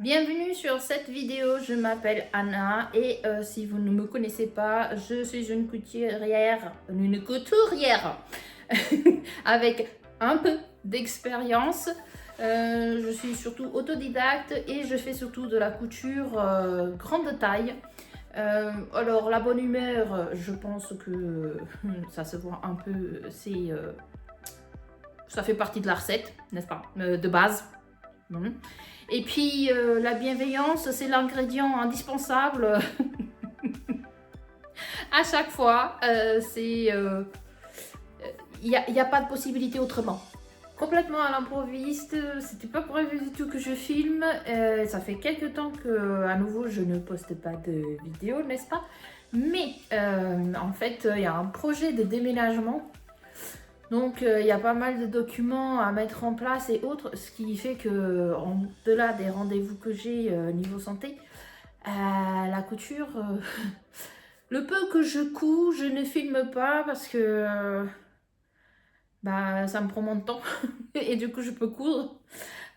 Bienvenue sur cette vidéo, je m'appelle Anna et si vous ne me connaissez pas, je suis une couturière avec un peu d'expérience. Je suis surtout autodidacte et je fais surtout de la couture grande taille. Alors la bonne humeur, je pense que ça se voit un peu, ça fait partie de la recette, n'est-ce pas, de base. Et puis la bienveillance, c'est l'ingrédient indispensable à chaque fois. Il n'y a pas de possibilité autrement. Complètement à l'improviste, c'était pas prévu du tout que je filme. Ça fait quelques temps que, à nouveau, je ne poste pas de vidéos, n'est-ce pas? Mais en fait, il y a un projet de déménagement. Donc il y a pas mal de documents à mettre en place et autres, ce qui fait que, en delà des rendez-vous que j'ai niveau santé, la couture, le peu que je couds, je ne filme pas parce que ça me prend moins de temps et du coup je peux coudre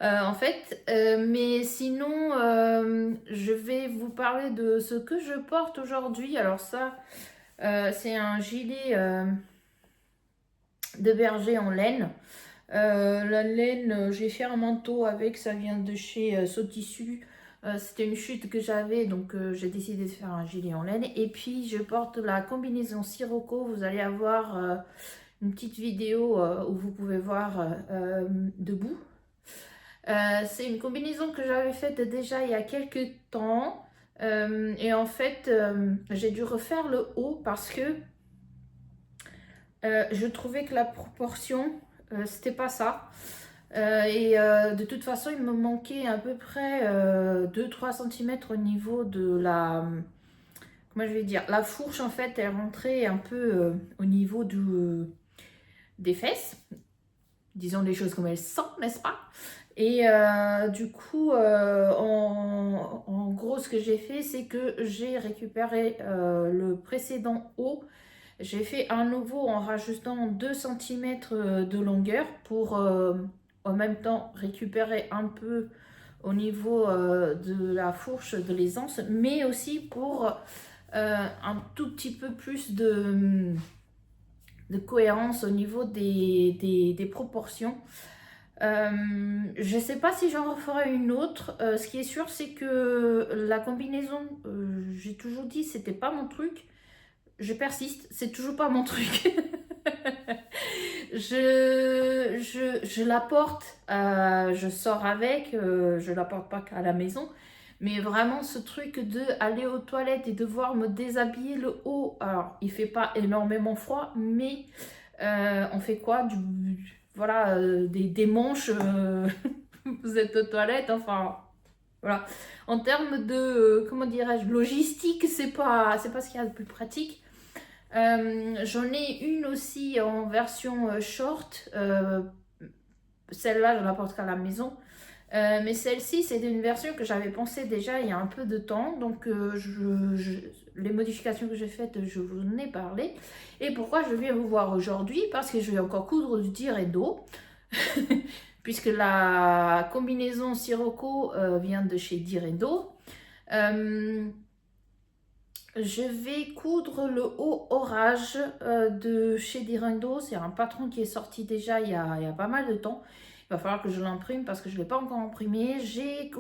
en fait. Mais sinon, je vais vous parler de ce que je porte aujourd'hui. Alors ça, c'est un gilet de berger en laine. La laine, j'ai fait un manteau avec, ça vient de chez Sotissu. C'était une chute que j'avais, donc j'ai décidé de faire un gilet en laine. Et puis je porte la combinaison Sirocco. Vous allez avoir une petite vidéo où vous pouvez voir debout. C'est une combinaison que j'avais faite déjà il y a quelques temps. Et en fait, j'ai dû refaire le haut parce que je trouvais que la proportion, c'était pas ça. De toute façon, il me manquait à peu près 2-3 cm au niveau de la... Comment je vais dire? La fourche, en fait, elle rentrait un peu au niveau des fesses. Disons les choses comme elles sont, n'est-ce pas? Et du coup, en gros, ce que j'ai fait, c'est que j'ai récupéré le précédent haut. J'ai fait un nouveau en rajoutant 2 cm de longueur pour en même temps récupérer un peu au niveau de la fourche de l'aisance, mais aussi pour un tout petit peu plus de cohérence au niveau des proportions. Je ne sais pas si j'en referai une autre. Ce qui est sûr, c'est que la combinaison, j'ai toujours dit, c'était pas mon truc. Je persiste, c'est toujours pas mon truc. Je la porte, je sors avec, je la porte pas qu'à la maison. Mais vraiment ce truc de aller aux toilettes et devoir me déshabiller le haut. Alors il fait pas énormément froid, mais on fait quoi voilà, des manches, vous êtes aux toilettes, enfin voilà. En termes de, comment dirais-je, logistique, c'est pas ce qu'il y a de plus pratique. J'en ai une aussi en version short. Celle-là, je la porte qu'à la maison. Mais celle-ci, c'est une version que j'avais pensée déjà il y a un peu de temps. Donc, les modifications que j'ai faites, je vous en ai parlé. Et pourquoi je viens vous voir aujourd'hui? Parce que je vais encore coudre du Diredo. Puisque la combinaison Sirocco vient de chez Diredo. Je vais coudre le haut orage de chez Diredo. C'est un patron qui est sorti déjà il y a pas mal de temps. Il va falloir que je l'imprime parce que je ne l'ai pas encore imprimé. J'ai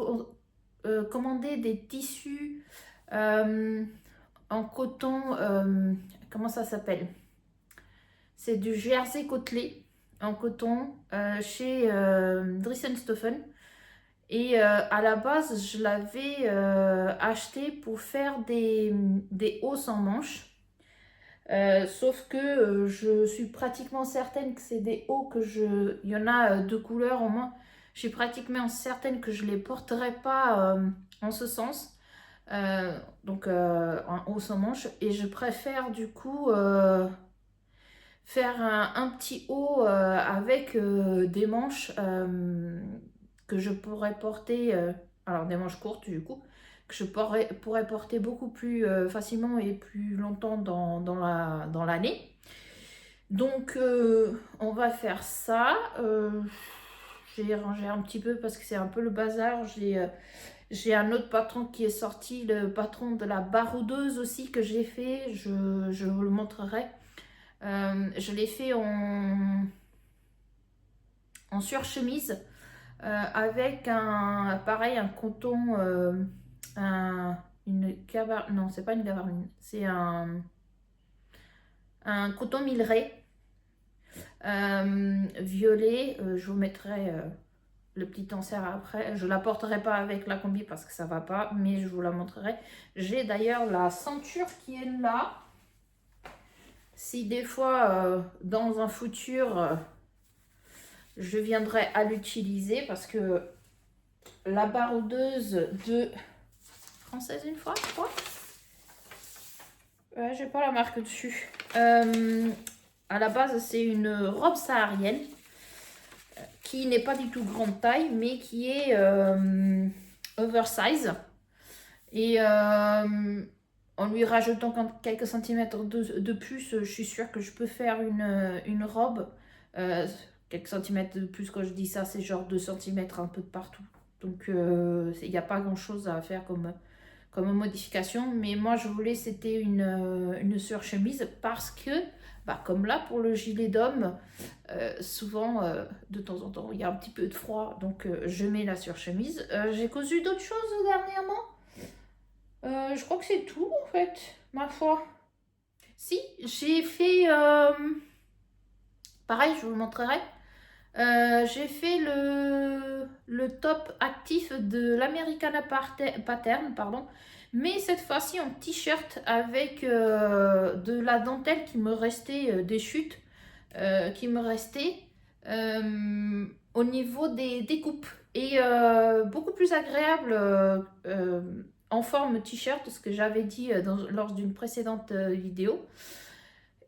commandé des tissus en coton. Comment ça s'appelle? C'est du jersey côtelé en coton chez Dressenstoffen. Et à la base, je l'avais acheté pour faire des hauts sans manches. Sauf que je suis pratiquement certaine que c'est des hauts que je... Il y en a deux couleurs au moins. Je suis pratiquement certaine que je ne les porterai pas en ce sens. Donc en haut sans manches. Et je préfère du coup faire un petit haut avec des manches que je pourrais porter, alors des manches courtes du coup, que je pourrais porter beaucoup plus facilement et plus longtemps dans l'année. Donc on va faire ça. j'ai rangé un petit peu parce que c'est un peu le bazar. J'ai un autre patron qui est sorti, le patron de la baroudeuse aussi que j'ai fait. Je vous le montrerai. Je l'ai fait en surchemise avec pareil, un coton, non, c'est pas une gabardine, c'est un coton milleret violet. Je vous mettrai le petit enser après. Je la porterai pas avec la combi parce que ça va pas, mais je vous la montrerai. J'ai d'ailleurs la ceinture qui est là. Si des fois, dans un futur, je viendrai à l'utiliser parce que la baroudeuse de Française une fois, je crois. J'ai pas la marque dessus. À la base, c'est une robe saharienne qui n'est pas du tout grande taille, mais qui est oversize. Et en lui rajoutant quelques centimètres de plus, je suis sûre que je peux faire une robe. Quelques centimètres de plus, quand je dis ça, c'est genre 2 centimètres un peu de partout. Donc, il n'y a pas grand-chose à faire comme modification. Mais moi, je voulais, c'était une surchemise parce que, bah, comme là, pour le gilet d'homme, souvent, de temps en temps, il y a un petit peu de froid. Donc, je mets la surchemise. J'ai cousu d'autres choses dernièrement. Je crois que c'est tout, en fait, ma foi. Si, j'ai fait... pareil, je vous le montrerai. J'ai fait le top actif de l'Americana Pattern, pardon, mais cette fois-ci en t-shirt avec de la dentelle qui me restait, des chutes qui me restaient au niveau des découpes. Et beaucoup plus agréable en forme t-shirt, ce que j'avais dit lors d'une précédente vidéo.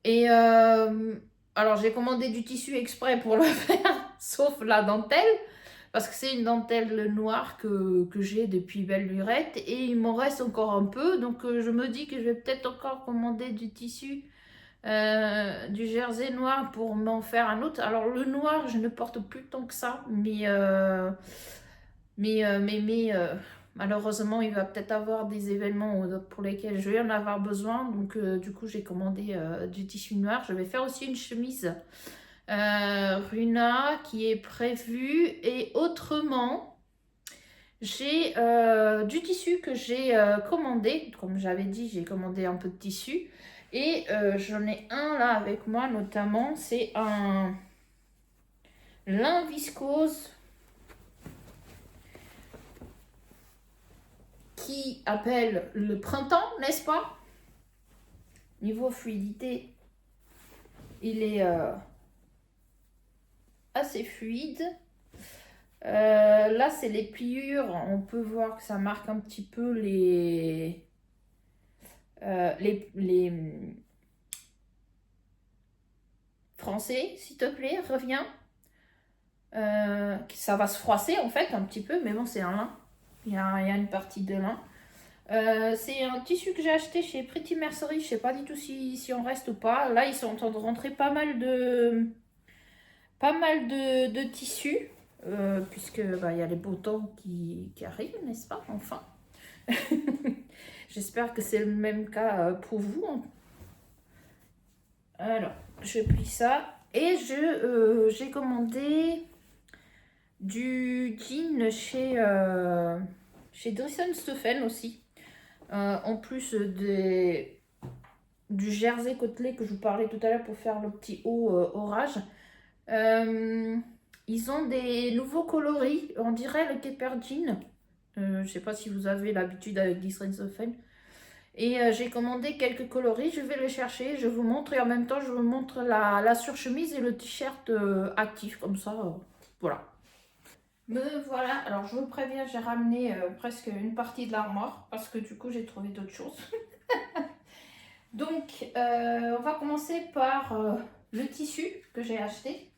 Et alors j'ai commandé du tissu exprès pour le faire, sauf la dentelle, parce que c'est une dentelle noire que j'ai depuis belle lurette, et il m'en reste encore un peu, donc je me dis que je vais peut-être encore commander du tissu, du jersey noir pour m'en faire un autre. Alors le noir, je ne porte plus tant que ça, mais malheureusement, il va peut-être avoir des événements pour lesquels je vais en avoir besoin. Donc, du coup, j'ai commandé du tissu noir. Je vais faire aussi une chemise Runa qui est prévue. Et autrement, j'ai du tissu que j'ai commandé. Comme j'avais dit, j'ai commandé un peu de tissu. Et j'en ai un là avec moi, notamment. C'est un lin viscose qui appelle le printemps, n'est-ce pas? Niveau fluidité, il est assez fluide. Là, c'est les pliures. On peut voir que ça marque un petit peu les français, s'il te plaît, reviens. Ça va se froisser en fait un petit peu, mais bon, c'est un lin. Il y a une partie de lin. C'est un tissu que j'ai acheté chez Pretty Mercery. Je sais pas du tout si on reste ou pas. Là, ils sont en train de rentrer pas mal de tissus. Puisque bah, y a les beaux temps qui arrivent, n'est-ce pas? Enfin. J'espère que c'est le même cas pour vous. Alors, je plie ça. Et j'ai commandé du jean chez Dresden Stoffen aussi. En plus du jersey côtelé que je vous parlais tout à l'heure pour faire le petit haut orage. Ils ont des nouveaux coloris, on dirait le Kepper Jean. Je ne sais pas si vous avez l'habitude avec Dresden Stoffen. Et j'ai commandé quelques coloris, je vais les chercher, je vous montre. Et en même temps, je vous montre la surchemise et le t-shirt actif, comme ça, voilà. Me voilà, alors je vous préviens, j'ai ramené presque une partie de l'armoire parce que du coup j'ai trouvé d'autres choses. Donc on va commencer par le tissu que j'ai acheté.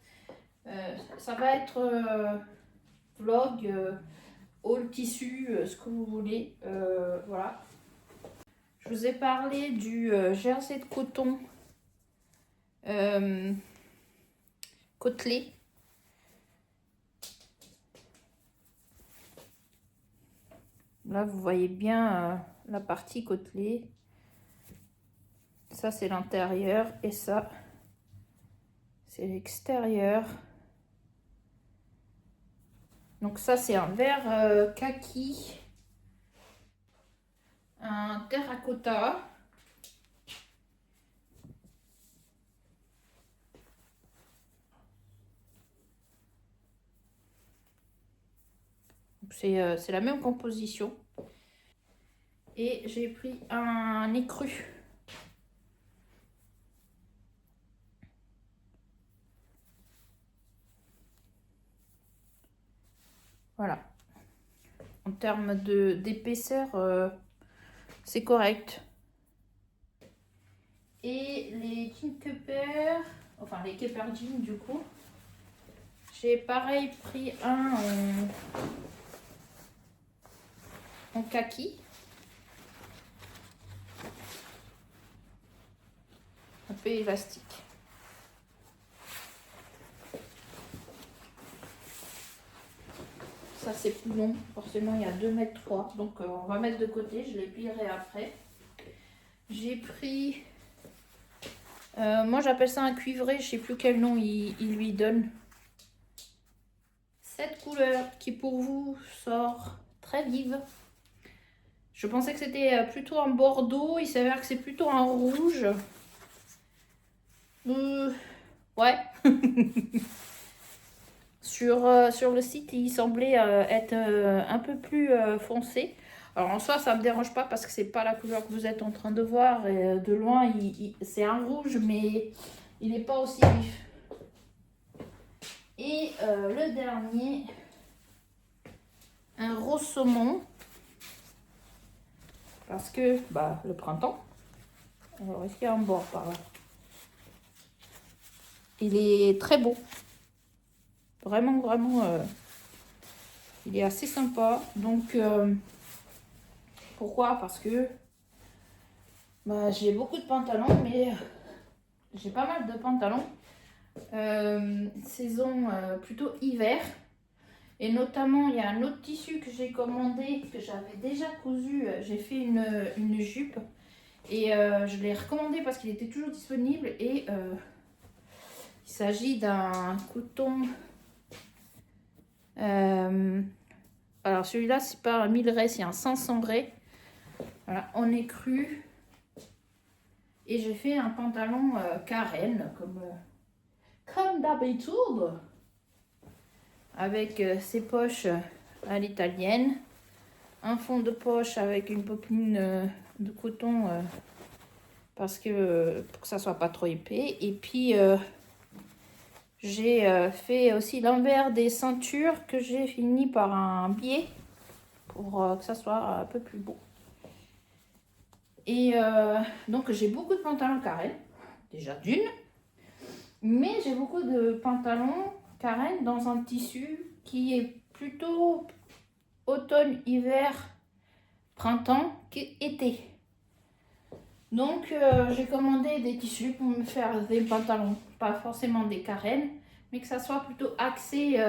Ça va être vlog, haul tissu, ce que vous voulez. Voilà. Je vous ai parlé du jersey de coton côtelé. Là, vous voyez bien la partie côtelée. Ça, c'est l'intérieur et ça, c'est l'extérieur. Donc ça, c'est un verre kaki, un terracotta. C'est la même composition. Et j'ai pris un écru. Voilà. En termes d'épaisseur, c'est correct. Et les Jean Cooper, enfin les Cooper Jean du coup, j'ai pareil pris un en kaki. Un peu élastique. Ça c'est plus long, forcément il y a 2,3 m, donc on va mettre de côté, je les plierai après. J'ai pris, moi j'appelle ça un cuivré, je sais plus quel nom il lui donne. Cette couleur qui pour vous sort très vive. Je pensais que c'était plutôt un bordeaux, il s'avère que c'est plutôt un rouge. Ouais. Sur le site, il semblait être un peu plus foncé. Alors en soi, ça ne me dérange pas parce que c'est pas la couleur que vous êtes en train de voir. Et de loin, c'est un rouge, mais il n'est pas aussi vif. Et le dernier, un rose saumon. Parce que le printemps. Alors, est-ce qu'il y a un bord par là? Il est très beau. Vraiment, vraiment, il est assez sympa. Donc, pourquoi? Parce que j'ai beaucoup de pantalons, mais j'ai pas mal de pantalons. Saison plutôt hiver. Et notamment, il y a un autre tissu que j'ai commandé, que j'avais déjà cousu. J'ai fait une jupe. Et je l'ai recommandé parce qu'il était toujours disponible. Et il s'agit d'un coton. Alors celui-là, c'est pas un 1000 raies, c'est un 500 raies. Voilà, en écru. Et j'ai fait un pantalon carène, comme d'habitude. Avec ses poches à l'italienne. Un fond de poche avec une popeline de coton parce que pour que ça soit pas trop épais. Et puis j'ai fait aussi l'envers des ceintures que j'ai fini par un biais pour que ça soit un peu plus beau. Et donc j'ai beaucoup de pantalons carrés, déjà d'une, mais j'ai beaucoup de pantalons carrés dans un tissu qui est plutôt automne, hiver, printemps qu'été. Donc j'ai commandé des tissus pour me faire des pantalons, pas forcément des carènes, mais que ça soit plutôt axé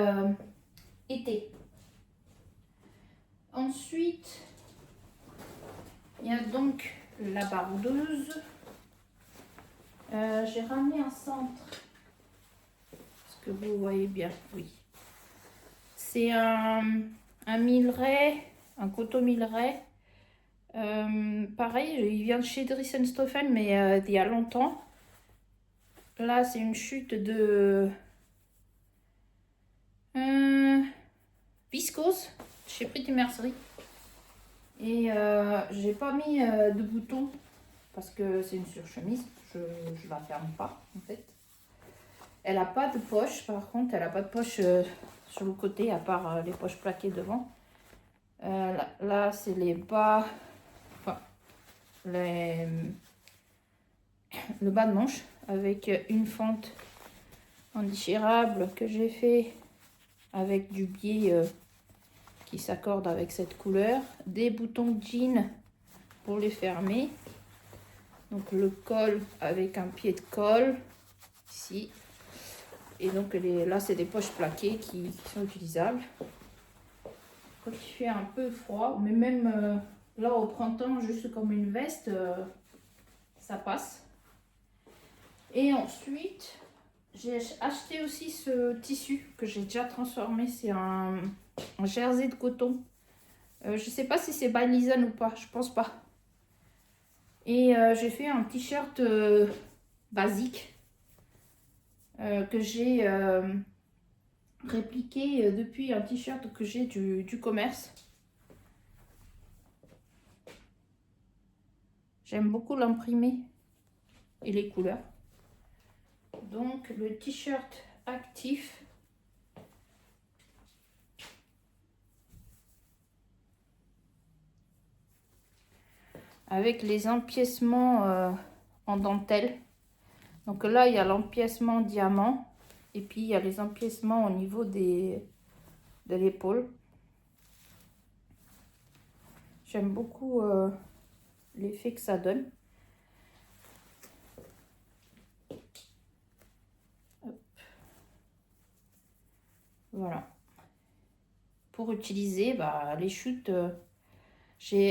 été. Ensuite, il y a donc la bardeuse. J'ai ramené un centre. Est-ce que vous voyez bien? Oui. C'est un milleret, un coton milleret. Pareil, il vient de chez Dries+Stoffen, mais il y a longtemps. Là, c'est une chute de viscose chez Pretty Mercery. Et j'ai pas mis de boutons parce que c'est une surchemise. Je la ferme pas en fait. Elle a pas de poche, par contre, elle a pas de poche sur le côté à part les poches plaquées devant. Là c'est les bas, enfin, le bas de manche avec une fente en déchirable que j'ai fait avec du biais qui s'accorde avec cette couleur, des boutons jean pour les fermer, donc le col avec un pied de colle ici, et donc là c'est des poches plaquées qui sont utilisables. quand il fait un peu froid, mais même là au printemps, juste comme une veste, ça passe. Et ensuite, j'ai acheté aussi ce tissu que j'ai déjà transformé. C'est un jersey de coton. Je sais pas si c'est by Lisanne ou pas, je pense pas. Et j'ai fait un t-shirt basique que j'ai répliqué depuis un t-shirt que j'ai du commerce. J'aime beaucoup l'imprimer et les couleurs. Donc le t-shirt actif. Avec les empiècements en dentelle. Donc là, il y a l'empiècement diamant. Et puis, il y a les empiècements au niveau de l'épaule. J'aime beaucoup l'effet que ça donne. Hop. Voilà. Pour utiliser les chutes,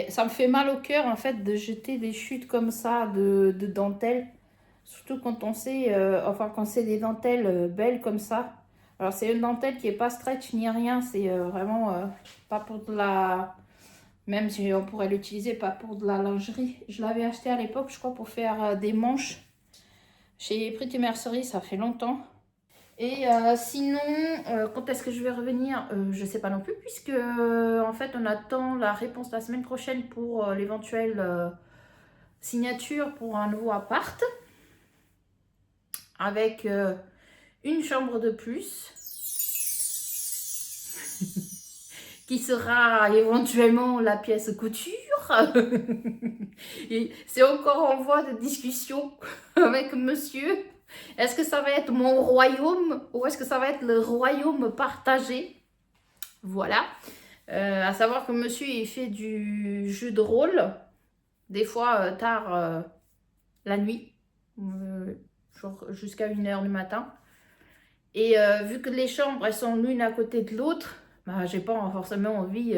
ça me fait mal au cœur en fait de jeter des chutes comme ça de dentelle. Surtout quand on sait, enfin quand c'est des dentelles belles comme ça. Alors c'est une dentelle qui est pas stretch ni rien, c'est vraiment pas pour de la... Même si on pourrait l'utiliser pas pour de la lingerie. Je l'avais acheté à l'époque, je crois, pour faire des manches. Chez Pretty Mercery, ça fait longtemps. Et sinon, quand est-ce que je vais revenir? Je sais pas non plus, puisque en fait on attend la réponse la semaine prochaine pour l'éventuelle signature pour un nouveau appart. Avec une chambre de plus qui sera éventuellement la pièce couture. Et c'est encore en voie de discussion avec monsieur. Est-ce que ça va être mon royaume ou est-ce que ça va être le royaume partagé? Voilà. À savoir que monsieur il fait du jeu de rôle, des fois tard la nuit, genre jusqu'à 1h du matin. Et vu que les chambres elles sont l'une à côté de l'autre, j'ai pas forcément envie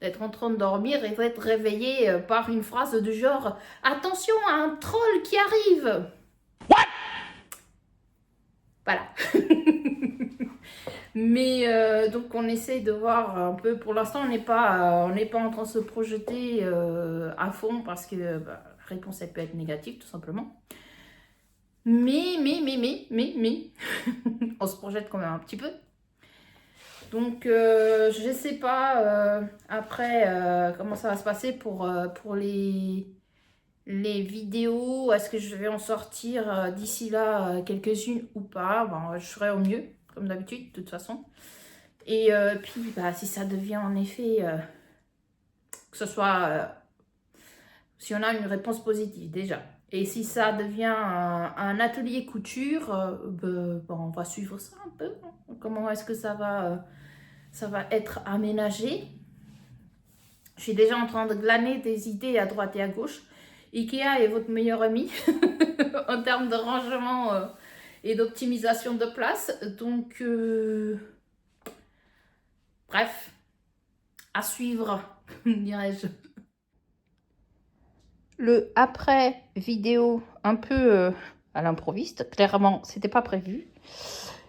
d'être en train de dormir et d'être réveillée par une phrase du genre « Attention à un troll qui arrive !» Voilà. Mais donc on essaie de voir un peu. Pour l'instant on n'est pas en train de se projeter à fond parce que la réponse elle peut être négative tout simplement. Mais on se projette quand même un petit peu. Donc je sais pas après comment ça va se passer pour les vidéos. Est-ce que je vais en sortir d'ici là quelques-unes ou pas? Bon, je ferai au mieux comme d'habitude de toute façon. Et puis si ça devient en effet que ce soit si on a une réponse positive déjà. Et si ça devient un atelier couture, on va suivre ça un peu. Comment est-ce que ça va être aménagé? Je suis déjà en train de glaner des idées à droite et à gauche. Ikea est votre meilleur ami en termes de rangement et d'optimisation de place. Donc, bref, à suivre, dirais-je. Le après vidéo un peu à l'improviste, clairement, c'était pas prévu.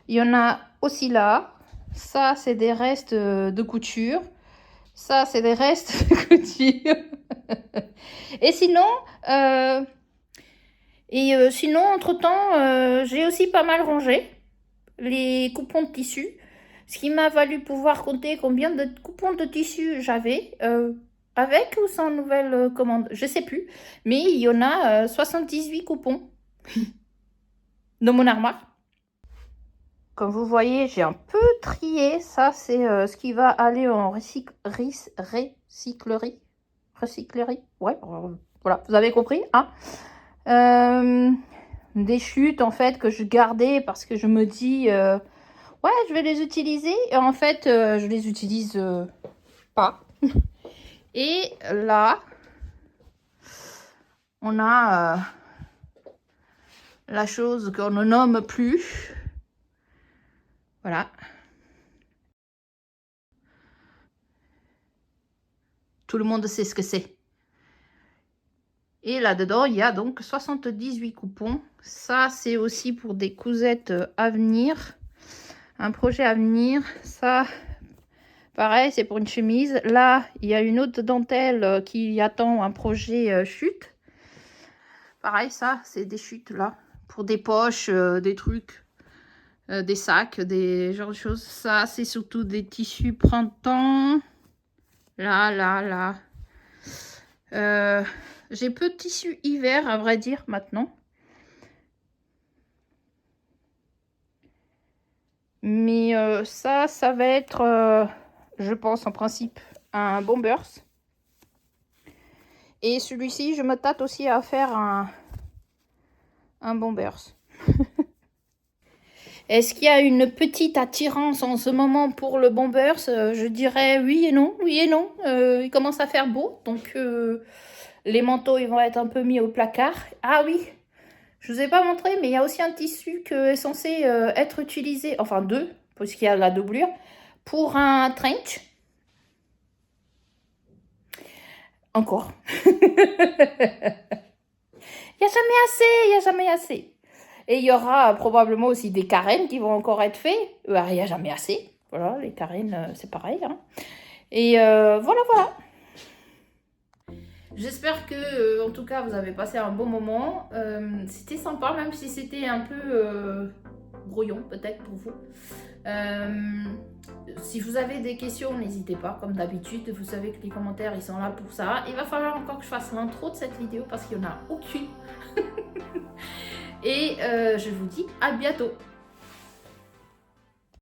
Il y en a aussi là. Ça, c'est des restes de couture. Ça, c'est des restes de couture. Et sinon, entre-temps, j'ai aussi pas mal rangé les coupons de tissu. Ce qui m'a valu pouvoir compter combien de coupons de tissu j'avais. Avec ou sans nouvelle commande, je sais plus. Mais il y en a 78 coupons dans mon armoire. Comme vous voyez, j'ai un peu trié. Ça, c'est ce qui va aller en recyclerie. Recyclerie. Ouais, voilà, vous avez compris, hein. Des chutes, en fait, que je gardais parce que je me dis... ouais, je vais les utiliser. Et en fait, je les utilise pas. Et là, on a la chose qu'on ne nomme plus. Voilà. Tout le monde sait ce que c'est. Et là-dedans, il y a donc 78 coupons. Ça, c'est aussi pour des cousettes à venir. Un projet à venir. Ça, pareil, c'est pour une chemise. Là, il y a une autre dentelle qui attend un projet chute. Pareil, ça, c'est des chutes là. Pour des poches, des trucs, des sacs, des genres de choses. Ça, c'est surtout des tissus printemps. Là. J'ai peu de tissu hiver, à vrai dire, maintenant. Mais ça va être, je pense, en principe, un Bombers. Et celui-ci, je me tâte aussi à faire un Bombers. Est-ce qu'il y a une petite attirance en ce moment pour le Bombers? Je dirais oui et non, oui et non. Il commence à faire beau, donc les manteaux ils vont être un peu mis au placard. Ah oui, je ne vous ai pas montré, mais il y a aussi un tissu qui est censé être utilisé, enfin deux, puisqu'il y a la doublure, pour un trench. Encore. Il n'y a jamais assez, il n'y a jamais assez. Et il y aura probablement aussi des carènes qui vont encore être faits. Il n'y a jamais assez. Voilà, les carènes, c'est pareil. Hein. Et voilà. J'espère que, en tout cas, vous avez passé un bon moment. C'était sympa, même si c'était un peu brouillon, peut-être, pour vous. Si vous avez des questions, n'hésitez pas, comme d'habitude. Vous savez que les commentaires, ils sont là pour ça. Il va falloir encore que je fasse l'intro de cette vidéo parce qu'il n'y en a aucune. Et je vous dis à bientôt.